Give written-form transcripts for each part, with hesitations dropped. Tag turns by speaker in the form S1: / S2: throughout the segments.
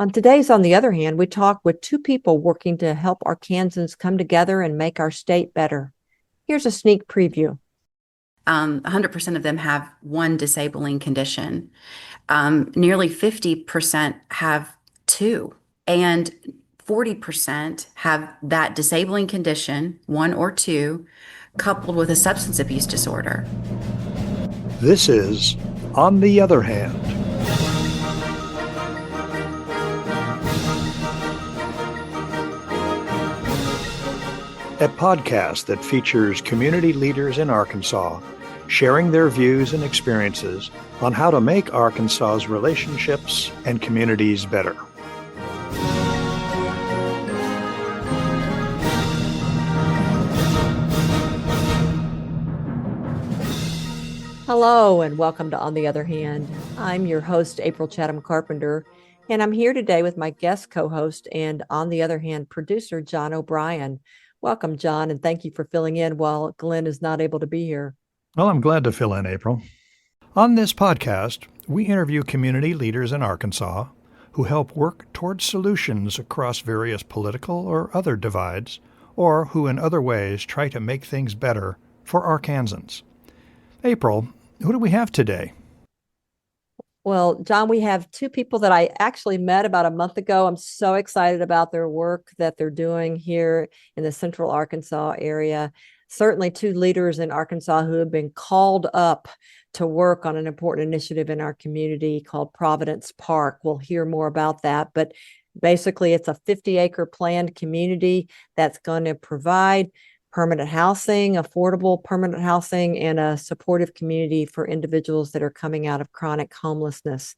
S1: On today's, on the other hand, we talk with two people working to help Arkansans come together and make our state better. Here's a sneak preview.
S2: 100% of them have one disabling condition. Nearly 50% have two, and 40% have that disabling condition, one or two, coupled with a substance abuse disorder.
S3: This is On the Other Hand. A podcast that features community leaders in Arkansas sharing their views and experiences on how to make Arkansas's relationships and communities better.
S1: Hello, and welcome to On the Other Hand. I'm your host, April Chatham Carpenter, and I'm here today with my guest co-host and On the Other Hand producer, John O'Brien. Welcome, John, and thank you for filling in while Glenn is not able to be here.
S3: Well, I'm glad to fill in, April. On this podcast, we interview community leaders in Arkansas who help work towards solutions across various political or other divides, or who in other ways try to make things better for Arkansans. April, who do we have today?
S1: Well, John, we have two people that I actually met about a month ago. I'm so excited about their work that they're doing here in the central Arkansas area. Certainly two leaders in Arkansas who have been called up to work on an important initiative in our community called Providence Park. We'll hear more about that, but basically it's a 50-acre planned community that's going to provide permanent housing, affordable permanent housing, and a supportive community for individuals that are coming out of chronic homelessness.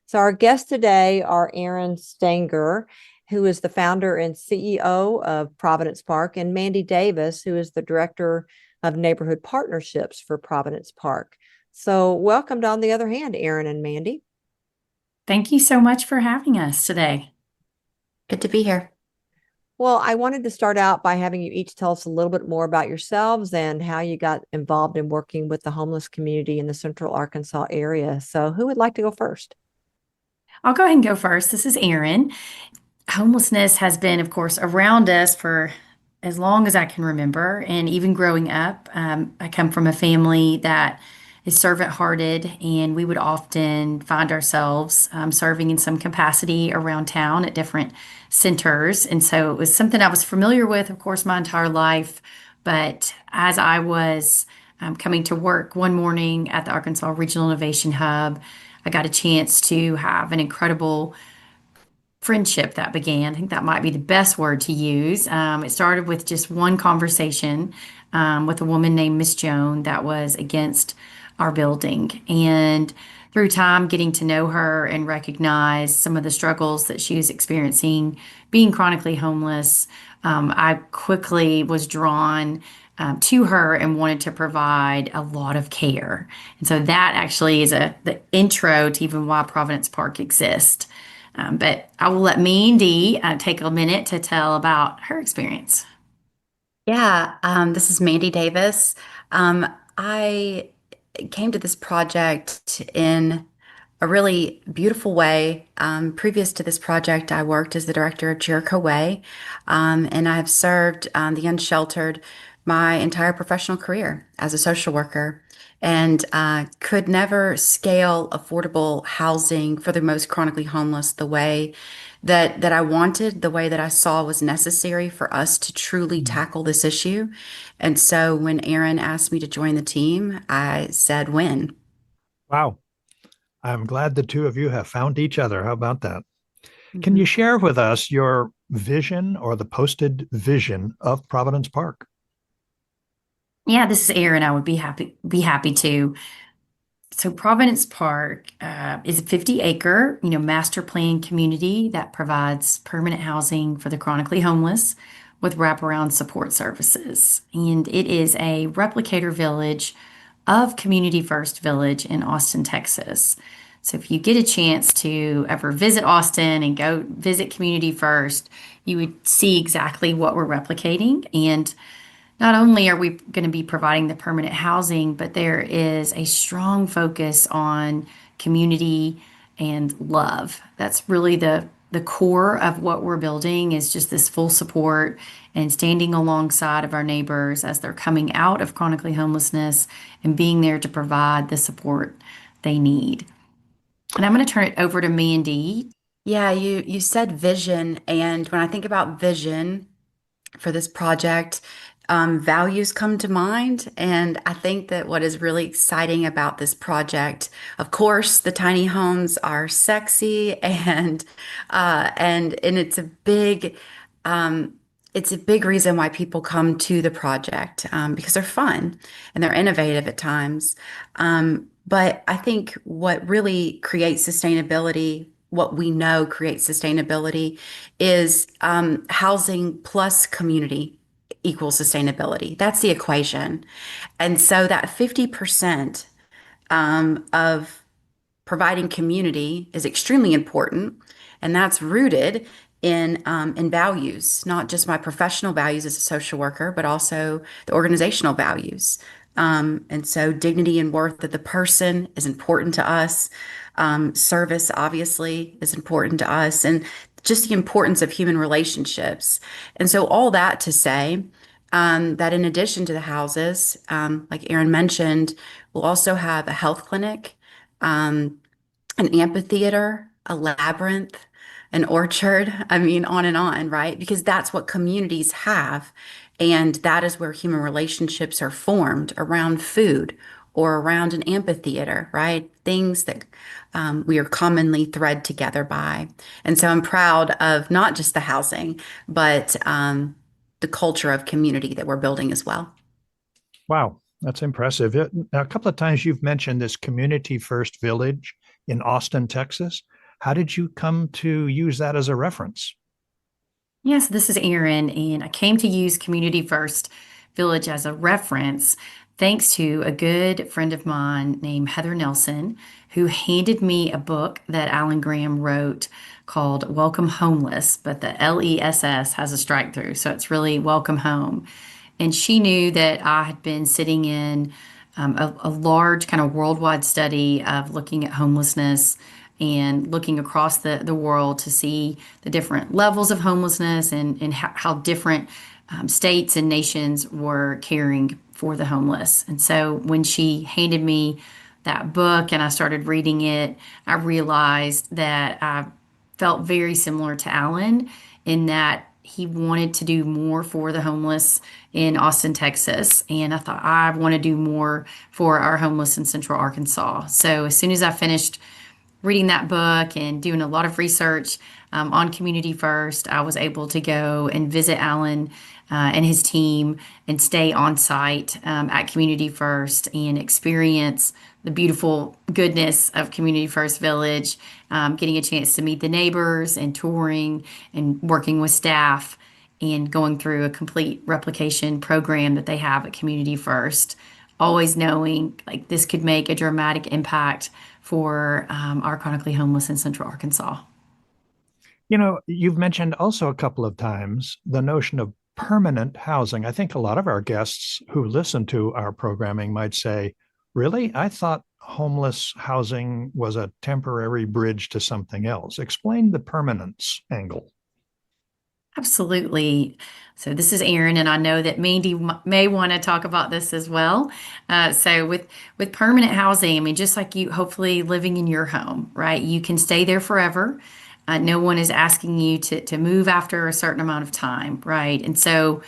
S1: So our guests today are Errin Stanger, who is the founder and CEO of Providence Park, and Mandy Davis, who is the director of neighborhood partnerships for Providence Park. So welcome to On the Other Hand, Errin and Mandy.
S4: Thank you so much for having us today.
S2: Good to be here.
S1: Well, I wanted to start out by having you each tell us a little bit more about yourselves and how you got involved in working with the homeless community in the central Arkansas area. So who would like to go first?
S4: I'll go ahead and go first. This is Errin. Homelessness has been, of course, around us for as long as I can remember. And even growing up, I come from a family that is servant-hearted, and we would often find ourselves serving in some capacity around town at different centers. And so it was something I was familiar with, of course, my entire life. But as I was coming to work one morning at the Arkansas Regional Innovation Hub, I got a chance to have an incredible friendship that began. I think that might be the best word to use. It started with just one conversation with a woman named Miss Joan that was against our building. And through time, getting to know her and recognize some of the struggles that she was experiencing being chronically homeless, I quickly was drawn to her and wanted to provide a lot of care. And so that actually is the intro to even why Providence Park exists. But I will let Mandy take a minute to tell about her experience.
S2: Yeah, this is Mandy Davis. I came to this project in a really beautiful way. Previous to this project, I worked as the director of Jericho Way, and I've served the unsheltered my entire professional career as a social worker, and could never scale affordable housing for the most chronically homeless the way that I wanted, the way that I saw was necessary for us to truly tackle this issue. And so when Errin asked me to join the team, I said when.
S3: Wow. I'm glad the two of you have found each other. How about that? Can you
S4: Mhm.
S3: share with us your vision or the posted vision of Providence Park?
S4: Yeah, this is Erin. I would be happy to. So Providence Park is a 50-acre, master plan community that provides permanent housing for the chronically homeless with wraparound support services. And it is a replicator village of Community First Village in Austin, Texas. So if you get a chance to ever visit Austin and go visit Community First, you would see exactly what we're replicating. And not only are we going to be providing the permanent housing, but there is a strong focus on community and love. That's really the the core of what we're building is just this full support and standing alongside of our neighbors as they're coming out of chronically homelessness and being there to provide the support they need. And I'm going to turn it over to Mandy.
S2: Yeah, you said vision, and when I think about vision for this project, values come to mind. And I think that what is really exciting about this project, of course, the tiny homes are sexy and um, it's a big reason why people come to the project because they're fun and they're innovative at times. But I think what really creates sustainability, what we know creates sustainability, is housing plus community equals sustainability. That's the equation. And so that 50% of providing community is extremely important, and that's rooted in values, not just my professional values as a social worker, but also the organizational values. And so dignity and worth of the person is important to us. Service obviously is important to us, and just the importance of human relationships. And so all that to say that in addition to the houses, like Errin mentioned, we'll also have a health clinic, an amphitheater, a labyrinth, an orchard. I mean, on and on, right? Because that's what communities have. And that is where human relationships are formed around food or around an amphitheater, right? Things that we are commonly thread together by. And so I'm proud of not just the housing, but the culture of community that we're building as well.
S3: Wow, that's impressive. A couple of times you've mentioned this community first village in Austin, Texas. How did you come to use that as a reference?
S4: Yes, this is Erin, and I came to use Community First Village as a reference thanks to a good friend of mine named Heather Nelson, who handed me a book that Alan Graham wrote called Welcome Homeless, but the LESS has a strike through, so it's really Welcome Home. And she knew that I had been sitting in a large kind of worldwide study of looking at homelessness and looking across the world to see the different levels of homelessness and how different states and nations were caring for the homeless. And so when she handed me that book and I started reading it, I realized that I felt very similar to Alan in that he wanted to do more for the homeless in Austin, Texas. And I thought, I want to do more for our homeless in Central Arkansas. So as soon as I finished reading that book and doing a lot of research on Community First, I was able to go and visit Alan and his team and stay on site at Community First and experience the beautiful goodness of Community First Village, getting a chance to meet the neighbors and touring and working with staff and going through a complete replication program that they have at Community First, always knowing like this could make a dramatic impact for our chronically homeless in Central Arkansas.
S3: You know, you've mentioned also a couple of times the notion of permanent housing. I think a lot of our guests who listen to our programming might say, really? I thought homeless housing was a temporary bridge to something else. Explain the permanence angle.
S4: Absolutely. So this is Erin, and I know that Mandy may want to talk about this as well. So with permanent housing, I mean, just like you, hopefully living in your home, right? You can stay there forever. No one is asking you to move after a certain amount of time, right? And so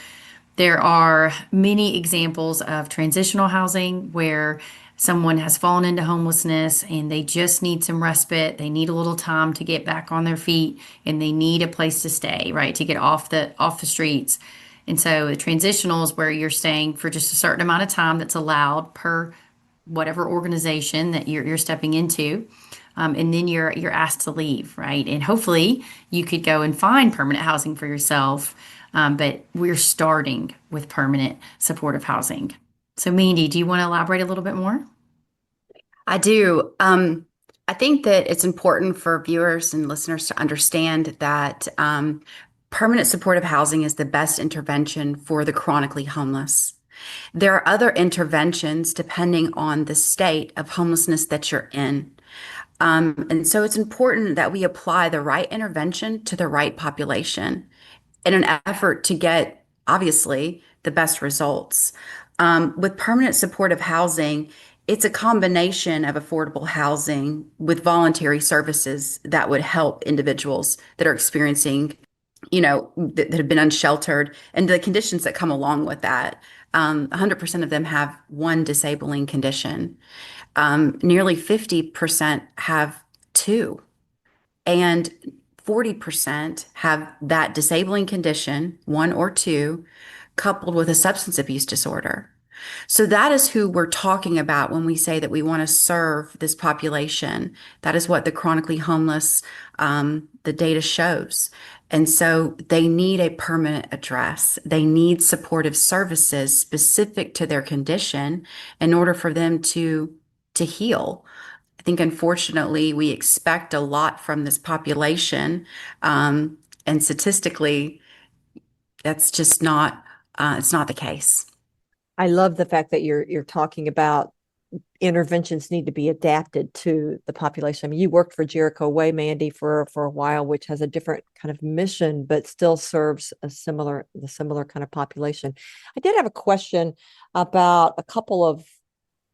S4: there are many examples of transitional housing where someone has fallen into homelessness and they just need some respite. They need a little time to get back on their feet and they need a place to stay, right? To get off the streets. And so the transitional is where you're staying for just a certain amount of time that's allowed per whatever organization that you're stepping into. And then you're asked to leave, right? And hopefully you could go and find permanent housing for yourself. But we're starting with permanent supportive housing. So, Mandy, do you want to elaborate a little bit more?
S2: I do. I think that it's important for viewers and listeners to understand that permanent supportive housing is the best intervention for the chronically homeless. There are other interventions depending on the state of homelessness that you're in. And so it's important that we apply the right intervention to the right population in an effort to get, obviously, the best results. With permanent supportive housing, it's a combination of affordable housing with voluntary services that would help individuals that are experiencing, that have been unsheltered and the conditions that come along with that. 100% of them have one disabling condition. Nearly 50% have two, and 40% have that disabling condition, one or two, coupled with a substance abuse disorder. So that is who we're talking about when we say that we want to serve this population. That is what the chronically homeless, the data shows. And so they need a permanent address. They need supportive services specific to their condition in order for them to heal. I think unfortunately we expect a lot from this population, and statistically, that's just not it's not the case.
S1: I love the fact that you're talking about interventions need to be adapted to the population. I mean, you worked for Jericho Way, Mandy, for a while, which has a different kind of mission, but still serves the similar kind of population. I did have a question about a couple of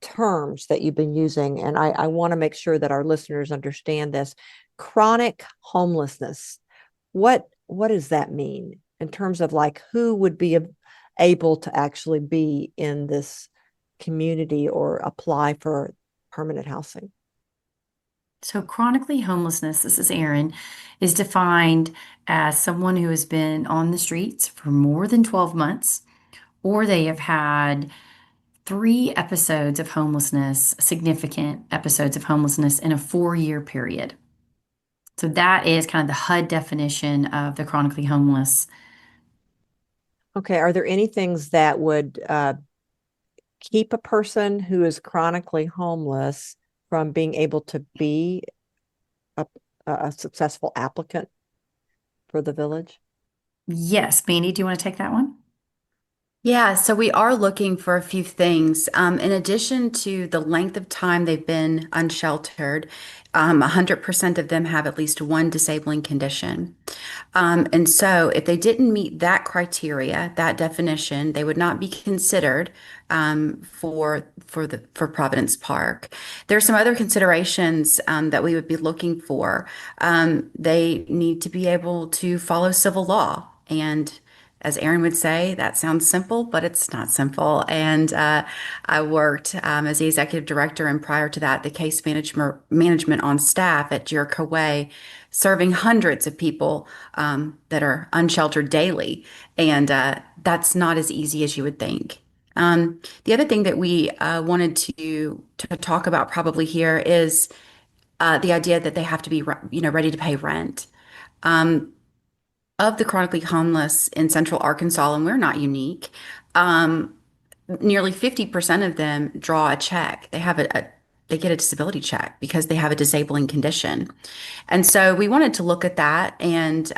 S1: terms that you've been using, and I want to make sure that our listeners understand this. Chronic homelessness. What does that mean in terms of like who would be able to actually be in this community or apply for permanent housing?
S4: So, chronically homelessness, this is Errin, is defined as someone who has been on the streets for more than 12 months, or they have had 3 episodes of homelessness, significant episodes of homelessness in a 4-year period. So, that is kind of the HUD definition of the chronically homeless.
S1: Okay. Are there any things that would keep a person who is chronically homeless from being able to be a successful applicant for the village?
S4: Yes, Mandy, do you want to take that one?
S2: Yeah, so we are looking for a few things. In addition to the length of time they've been unsheltered, 100% of them have at least one disabling condition. And so if they didn't meet that criteria, that definition, they would not be considered for Providence Park. There are some other considerations that we would be looking for. They need to be able to follow civil law. And as Errin would say, that sounds simple, but it's not simple. And I worked as the executive director, and prior to that, the case management on staff at Jericho Way, serving hundreds of people that are unsheltered daily. And that's not as easy as you would think. The other thing that we wanted to talk about probably here is the idea that they have to be, ready to pay rent. Of the chronically homeless in Central Arkansas, and we're not unique, nearly 50% of them draw a check. They get a disability check because they have a disabling condition. And so we wanted to look at that and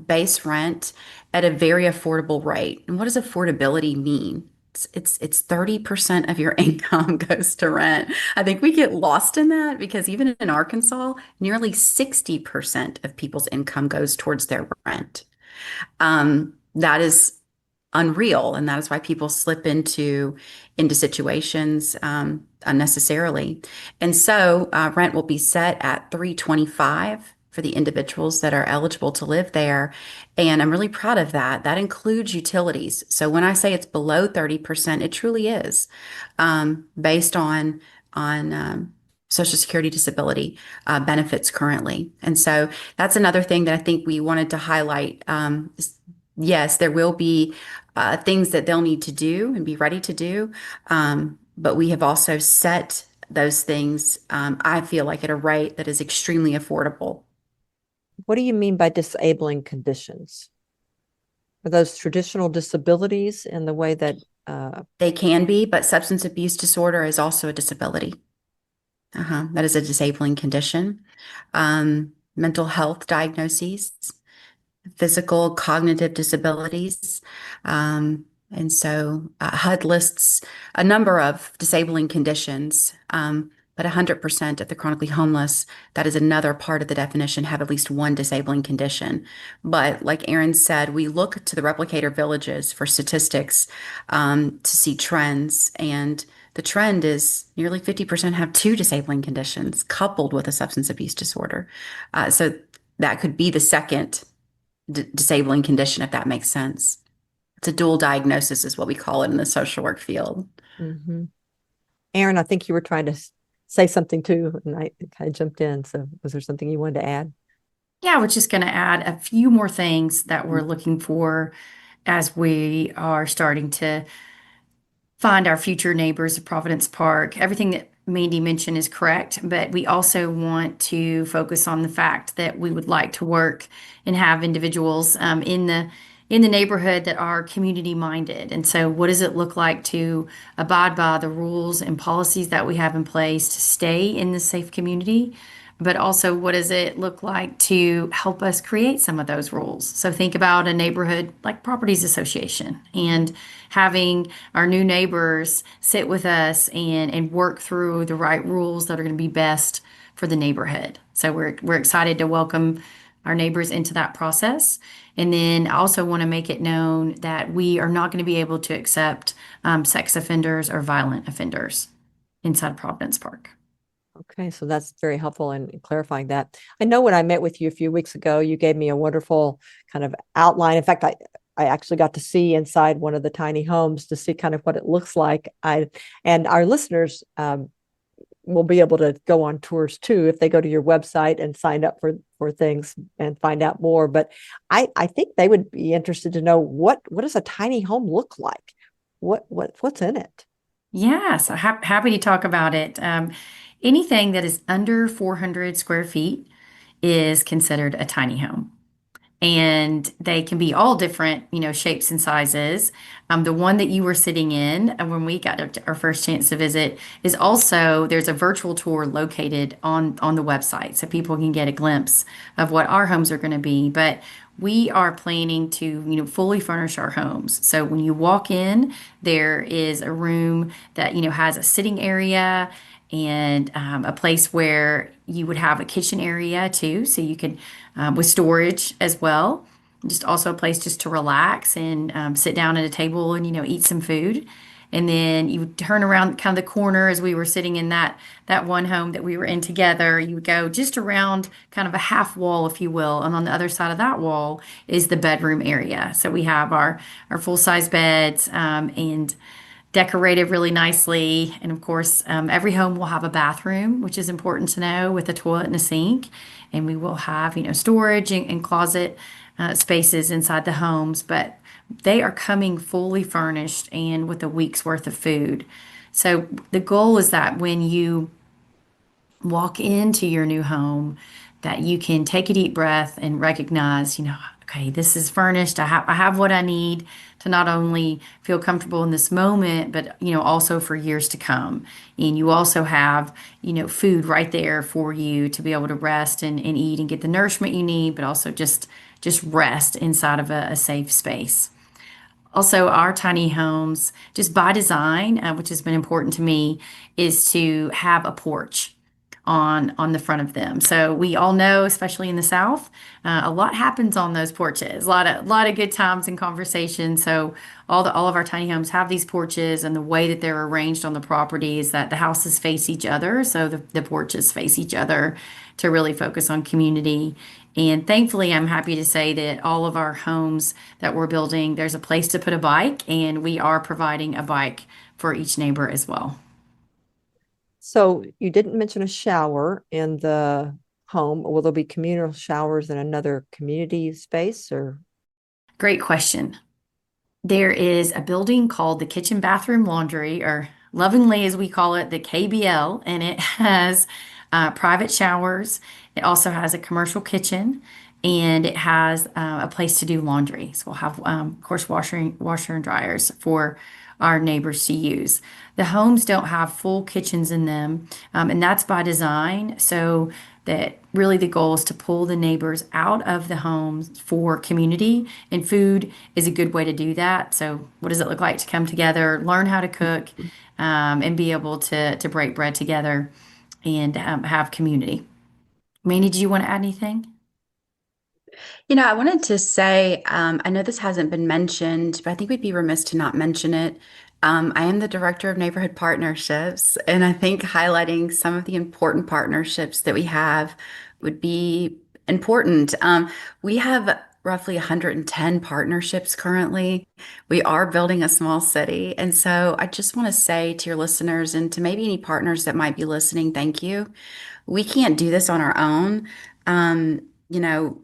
S2: base rent at a very affordable rate. And what does affordability mean? It's 30% of your income goes to rent. I think we get lost in that because even in Arkansas, nearly 60% of people's income goes towards their rent. That is unreal, and that is why people slip into situations unnecessarily. And so rent will be set at $325 for the individuals that are eligible to live there. And I'm really proud of that. That includes utilities. So when I say it's below 30%, it truly is based on Social Security disability benefits currently. And so that's another thing that I think we wanted to highlight. Yes, there will be things that they'll need to do and be ready to do. But we have also set those things, I feel like, at a rate that is extremely affordable.
S1: What do you mean by disabling conditions? Are those traditional disabilities in the way that
S2: They can be, but substance abuse disorder is also a disability. That is a disabling condition. Mental health diagnoses, physical, cognitive disabilities. And so HUD lists a number of disabling conditions, But 100% of the chronically homeless, that is another part of the definition, have at least one disabling condition. But like Errin said, we look to the replicator villages for statistics to see trends. And the trend is nearly 50% have two disabling conditions coupled with a substance abuse disorder. So that could be the second disabling condition, if that makes sense. It's a dual diagnosis, is what we call it in the social work field.
S1: Mm-hmm. Errin, I think you were trying to say something too, and I kind of jumped in. So, was there something you wanted to add?
S4: Yeah, I was just going to add a few more things that we're looking for as we are starting to find our future neighbors of Providence Park. Everything that Mandy mentioned is correct, but we also want to focus on the fact that we would like to work and have individuals in the neighborhood that are community minded. And so, what does it look like to abide by the rules and policies that we have in place to stay in this safe community? But also, what does it look like to help us create some of those rules? So, think about a neighborhood like Properties Association and having our new neighbors sit with us and work through the right rules that are going to be best for the neighborhood. So, we're excited to welcome our neighbors into that process. And then I also want to make it known that we are not going to be able to accept sex offenders or violent offenders inside Providence Park.
S1: Okay, so that's very helpful in clarifying that. I know when I met with you a few weeks ago, you gave me a wonderful kind of outline. In fact, I actually got to see inside one of the tiny homes to see kind of what it looks like. And our listeners will be able to go on tours too if they go to your website and sign up for things and find out more. But I think they would be interested to know what does a tiny home look like? What's in it?
S4: Yeah, so happy to talk about it. Anything that is under 400 square feet is considered a tiny home. And they can be all different, shapes and sizes. The one that you were sitting in when we got our first chance to visit is also there's a virtual tour located on the website, so people can get a glimpse of what our homes are going to be. But we are planning to, fully furnish our homes. So when you walk in, there is a room that has a sitting area and a place where you would have a kitchen area too, so you could with storage as well. Just also a place just to relax and sit down at a table and eat some food. And then you would turn around kind of the corner as we were sitting in that one home that we were in together. You would go just around kind of a half wall, if you will, and on the other side of that wall is the bedroom area. So we have our full size beds and decorated really nicely. And of course, every home will have a bathroom, which is important to know, with a toilet and a sink. And we will have, storage and closet spaces inside the homes, but they are coming fully furnished and with a week's worth of food. So the goal is that when you walk into your new home, that you can take a deep breath and recognize, okay, this is furnished. I have what I need to not only feel comfortable in this moment, but also for years to come. And you also have food right there for you to be able to rest and eat and get the nourishment you need, but also just rest inside of a safe space. Also, our tiny homes, just by design, which has been important to me, is to have a porch on the front of them. So we all know, especially in the South, a lot happens on those porches. A lot of good times and conversations. So all of our tiny homes have these porches, and the way that they're arranged on the property is that the houses face each other, so the porches face each other to really focus on community. And thankfully, I'm happy to say that all of our homes that we're building, there's a place to put a bike, and we are providing a bike for each neighbor as well.
S1: So you didn't mention a shower in the home. Will there be communal showers in another community space or?
S4: Great question. There is a building called the Kitchen Bathroom Laundry, or lovingly as we call it, the KBL, and it has private showers. It also has a commercial kitchen, and it has a place to do laundry. So we'll have, of course, washer and dryers for our neighbors to use. The homes don't have full kitchens in them, and that's by design. So that really the goal is to pull the neighbors out of the homes for community, and food is a good way to do that. So what does it look like to come together, learn how to cook, and be able to break bread together? and have community. Mandy, do you want to add anything?
S2: I wanted to say, I know this hasn't been mentioned, but I think we'd be remiss to not mention it. I am the director of neighborhood partnerships, and I think highlighting some of the important partnerships that we have would be important. We have roughly 110 partnerships currently. We are building a small city. And so I just want to say to your listeners and to maybe any partners that might be listening, thank you. We can't do this on our own. Um, you know,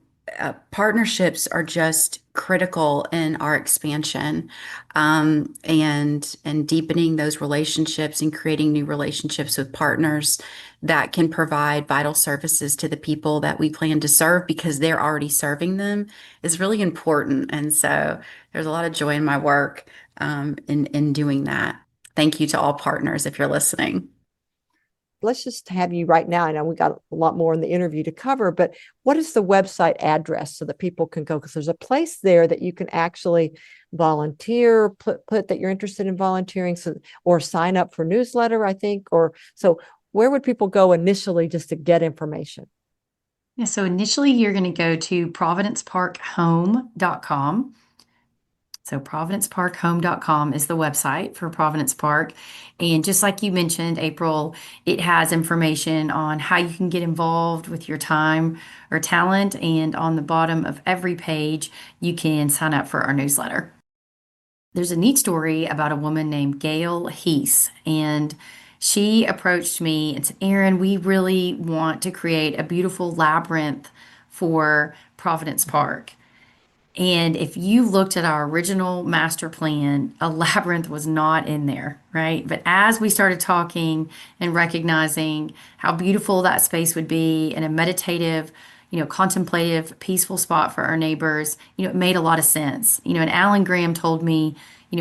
S2: Partnerships are just critical in our expansion, and deepening those relationships and creating new relationships with partners that can provide vital services to the people that we plan to serve because they're already serving them is really important. And so there's a lot of joy in my work, in doing that. Thank you to all partners if you're listening.
S1: Let's just have you right now. I know we got a lot more in the interview to cover, but what is the website address so that people can go? Because there's a place there that you can actually volunteer, put that you're interested in volunteering, so or sign up for newsletter, I think. Or so where would people go initially just to get information?
S4: Yeah, so initially you're going to go to providenceparkhome.com. So providenceparkhome.com is the website for Providence Park. And just like you mentioned, April, it has information on how you can get involved with your time or talent. And on the bottom of every page, you can sign up for our newsletter. There's a neat story about a woman named Gail Heese, and she approached me and said, Errin, we really want to create a beautiful labyrinth for Providence Park. And if you looked at our original master plan, a labyrinth was not in there, right? But as we started talking and recognizing how beautiful that space would be and a meditative, contemplative, peaceful spot for our neighbors, it made a lot of sense. And Alan Graham told me,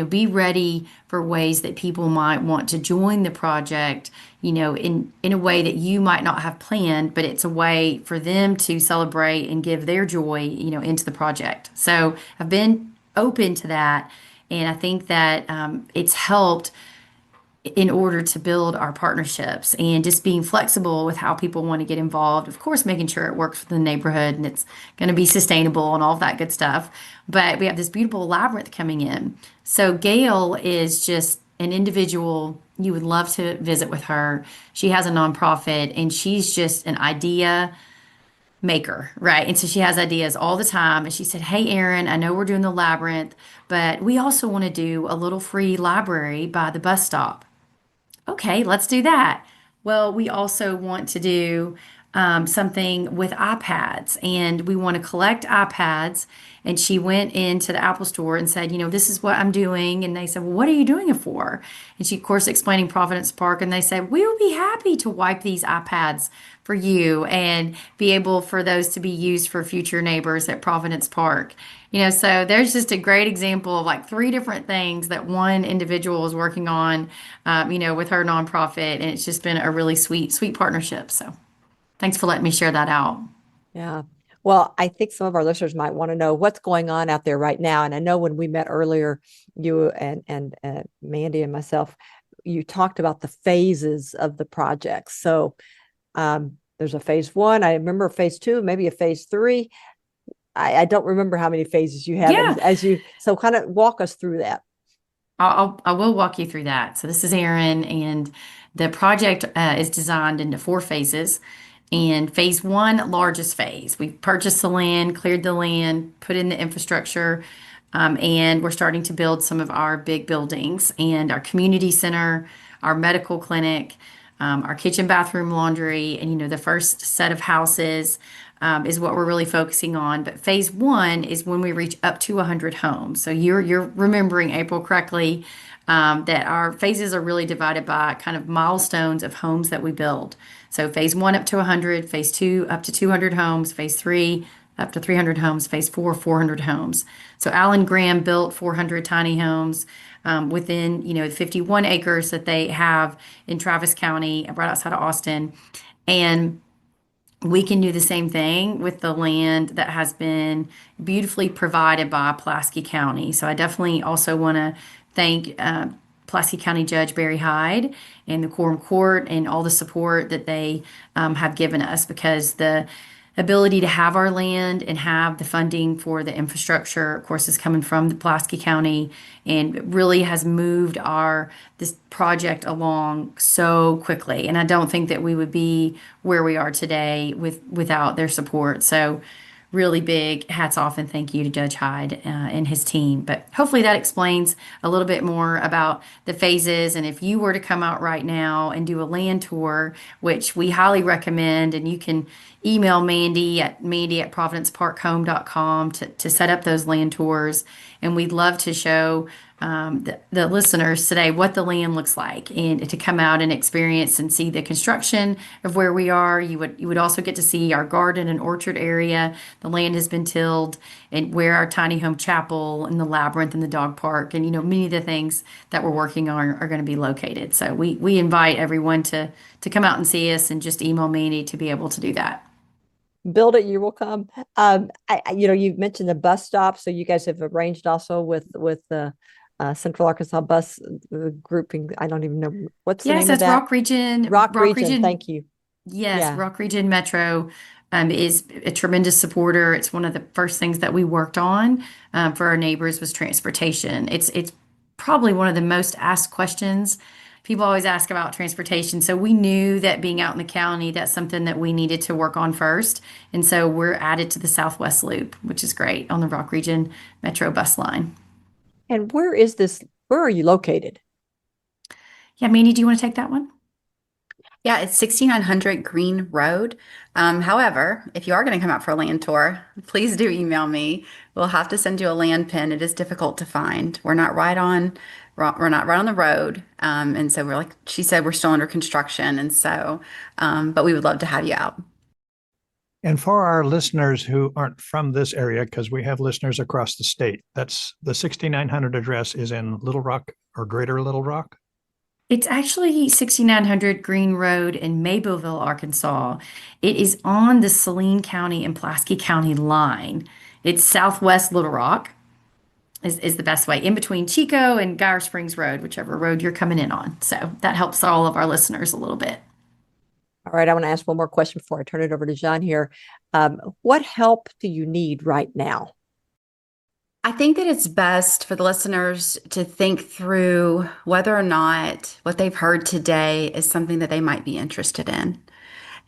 S4: be ready for ways that people might want to join the project, in a way that you might not have planned, but it's a way for them to celebrate and give their joy, into the project. So I've been open to that, and I think that it's helped in order to build our partnerships and just being flexible with how people want to get involved. Of course, making sure it works for the neighborhood and it's going to be sustainable and all of that good stuff. But we have this beautiful labyrinth coming in. So Gail is just an individual you would love to visit with her. She has a nonprofit and she's just an idea maker, right? And so she has ideas all the time. And she said, Hey, Errin, I know we're doing the labyrinth, but we also want to do a little free library by the bus stop. Okay, let's do that. Well, we also want to do something with iPads, and we want to collect iPads. And she went into the Apple store and said, this is what I'm doing. And they said, well, what are you doing it for? And she, of course, explaining Providence Park. And they said, we will be happy to wipe these iPads for you and be able for those to be used for future neighbors at Providence Park. So there's just a great example of like three different things that one individual is working on, with her nonprofit. And it's just been a really sweet, sweet partnership. So thanks for letting me share that out.
S1: Yeah. Well, I think some of our listeners might want to know what's going on out there right now. And I know when we met earlier, you and Mandy and myself, you talked about the phases of the project. So there's a phase one. I remember phase two, maybe a phase three. I don't remember how many phases you have.
S4: Yeah.
S1: So kind of walk us through that.
S4: I will walk you through that. So this is Errin, and the project is designed into 4 phases. And phase one, largest phase, we purchased the land, cleared the land, put in the infrastructure, and we're starting to build some of our big buildings and our community center, our medical clinic, our kitchen, bathroom, laundry, and the first set of houses is what we're really focusing on. But phase one is when we reach up to 100 homes. So you're remembering, April, correctly, that our phases are really divided by kind of milestones of homes that we build. So phase one up to 100, phase two up to 200 homes, phase three up to 300 homes, phase four, 400 homes. So Alan Graham built 400 tiny homes within, 51 acres that they have in Travis County, right outside of Austin. And we can do the same thing with the land that has been beautifully provided by Pulaski County. So I definitely also want to thank Pulaski County Judge Barry Hyde and the Quorum Court and all the support that they have given us, because the ability to have our land and have the funding for the infrastructure, of course, is coming from the Pulaski County, and really has moved this project along so quickly. And I don't think that we would be where we are today without their support. So really big hats off and thank you to Judge Hyde and his team. But hopefully that explains a little bit more about the phases. And if you were to come out right now and do a land tour, which we highly recommend, and you can email Mandy at providenceparkhome.com to set up those land tours. And we'd love to show the listeners today what the land looks like, and to come out and experience and see the construction of where we are. You would also get to see our garden and orchard area. The land has been tilled, and where our tiny home chapel and the labyrinth and the dog park and many of the things that we're working on are going to be located. So we invite everyone to come out and see us, and just email Mandy to be able to do that.
S1: Build it, you will come. You mentioned the bus stop, so you guys have arranged also with the Central Arkansas bus grouping. I don't even know what's the name of
S4: Yes, that's
S1: that.
S4: Rock Region.
S1: Rock Region. Thank you.
S4: Yes,
S1: Yeah.
S4: Rock Region Metro is a tremendous supporter. It's one of the first things that we worked on for our neighbors was transportation. It's probably one of the most asked questions. People always ask about transportation. So we knew that being out in the county, that's something that we needed to work on first. And so we're added to the Southwest Loop, which is great, on the Rock Region Metro bus line.
S1: And where are you located?
S4: Yeah, Mandy, do you want to take that one?
S2: Yeah, it's 6900 Green Road. However, if you are going to come out for a land tour, please do email me. We'll have to send you a land pin. It is difficult to find. We're not right on the road. And so we're, like she said, we're still under construction. And so, but we would love to have you out.
S3: And for our listeners who aren't from this area, because we have listeners across the state, that's the 6900 address is in Little Rock or Greater Little Rock.
S4: It's actually 6900 Green Road in Maybellville, Arkansas. It is on the Saline County and Pulaski County line. It's Southwest Little Rock is the best way, in between Chico and Geyer Springs Road, whichever road you're coming in on. So that helps all of our listeners a little bit.
S1: All right, I want to ask one more question before I turn it over to John here. What help do you need right now?
S2: I think that it's best for the listeners to think through whether or not what they've heard today is something that they might be interested in.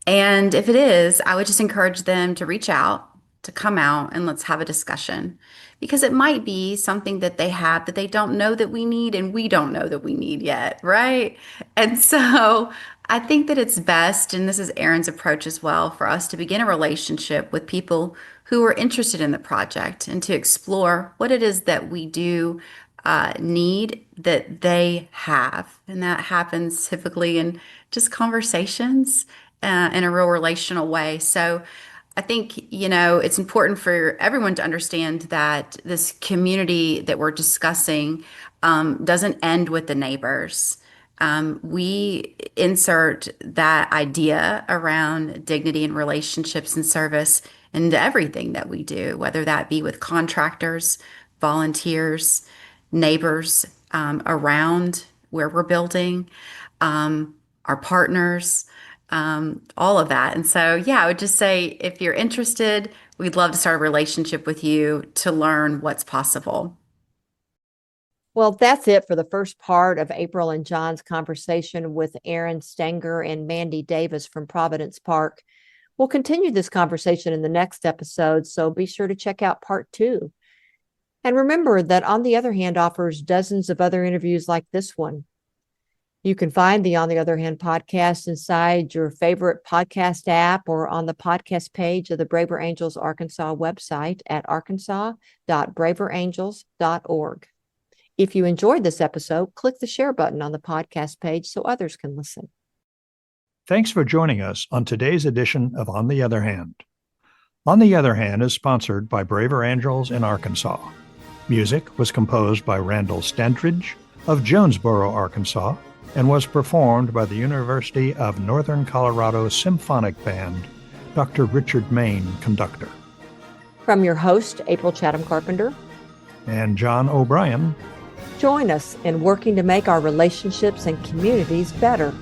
S2: And if it is, I would just encourage them to reach out, to come out, and let's have a discussion. Because it might be something that they have that they don't know that we need, and we don't know that we need yet, right? And so I think that it's best, and this is Erin's approach as well, for us to begin a relationship with people who are interested in the project and to explore what it is that we do need that they have. And that happens typically in just conversations in a real relational way. So I think, it's important for everyone to understand that this community that we're discussing doesn't end with the neighbors. We insert that idea around dignity and relationships and service into everything that we do, whether that be with contractors, volunteers, neighbors around where we're building, our partners, all of that. And so, yeah, I would just say, if you're interested, we'd love to start a relationship with you to learn what's possible.
S1: Well, that's it for the first part of April and John's conversation with Errin Stanger and Mandy Davis from Providence Park. We'll continue this conversation in the next episode, so be sure to check out part 2. And remember that On the Other Hand offers dozens of other interviews like this one. You can find the On the Other Hand podcast inside your favorite podcast app or on the podcast page of the Braver Angels Arkansas website at arkansas.braverangels.org. If you enjoyed this episode, click the share button on the podcast page so others can listen.
S3: Thanks for joining us on today's edition of On the Other Hand. On the Other Hand is sponsored by Braver Angels in Arkansas. Music was composed by Randall Standridge of Jonesboro, Arkansas, and was performed by the University of Northern Colorado Symphonic Band, Dr. Richard Main, conductor.
S1: From your host, April Chatham Carpenter,
S3: and John O'Brien,
S1: Join us in working to make our relationships and communities better.